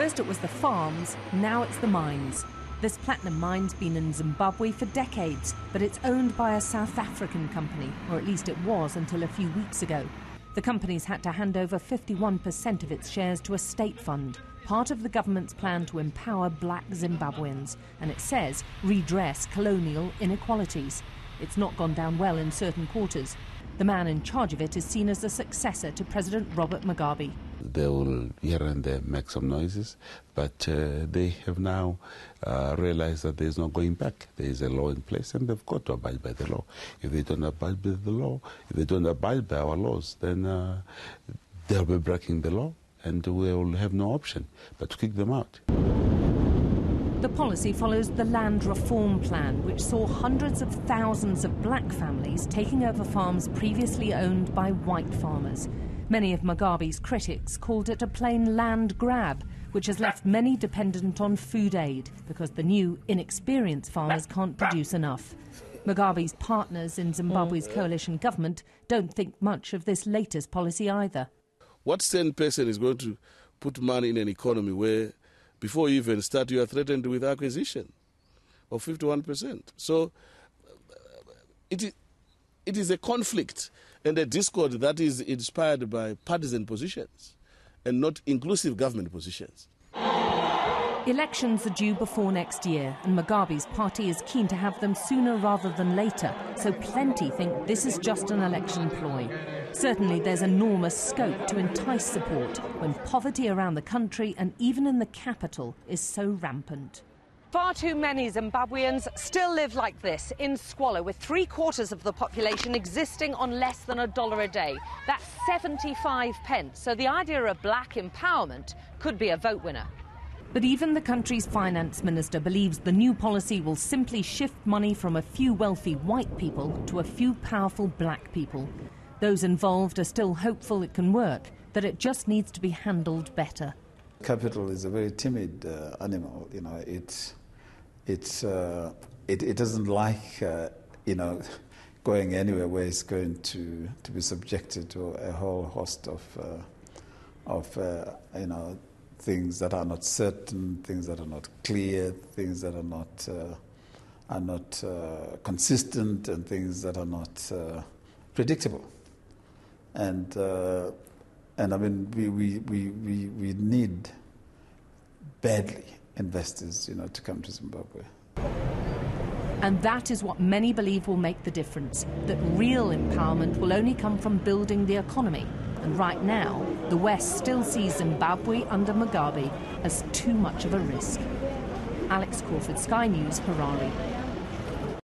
First it was the farms, now it's the mines. This platinum mine's been in Zimbabwe for decades, but it's owned by a South African company, or at least it was until a few weeks ago. The company's had to hand over 51% of its shares to a state fund, part of the government's plan to empower black Zimbabweans, and it says redress colonial inequalities. It's not gone down well in certain quarters. The man in charge of it is seen as a successor to President Robert Mugabe. They will here and there make some noises, but they have now realized that there's no going back. There is a law in place and they've got to abide by the law. If they don't abide by the law, if they don't abide by our laws, then they'll be breaking the law and we will have no option but to kick them out. The policy follows the Land Reform Plan, which saw hundreds of thousands of black families taking over farms previously owned by white farmers. Many of Mugabe's critics called it a plain land grab, which has left many dependent on food aid because the new, inexperienced farmers can't produce enough. Mugabe's partners in Zimbabwe's coalition government don't think much of this latest policy either. What sane person is going to put money in an economy where before you even start you are threatened with acquisition of 51%? So it is a conflict and a discord that is inspired by partisan positions and not inclusive government positions. Elections are due before next year, and Mugabe's party is keen to have them sooner rather than later, so plenty think this is just an election ploy. Certainly there's enormous scope to entice support when poverty around the country and even in the capital is so rampant. Far too many Zimbabweans still live like this, in squalor, with 3/4 of the population existing on less than $1 a day. That's 75 pence. So the idea of black empowerment could be a vote winner. But even the country's finance minister believes the new policy will simply shift money from a few wealthy white people to a few powerful black people. Those involved are still hopeful it can work, that it just needs to be handled better. Capital is a very timid animal. You know, it doesn't like going anywhere where it's going to be subjected to a whole host of things that are not certain, things that are not clear, things that are not consistent, and things that are not predictable. And I mean, we need badly investors, to come to Zimbabwe. And that is what many believe will make the difference, that real empowerment will only come from building the economy. And right now, the West still sees Zimbabwe under Mugabe as too much of a risk. Alex Crawford, Sky News, Harare.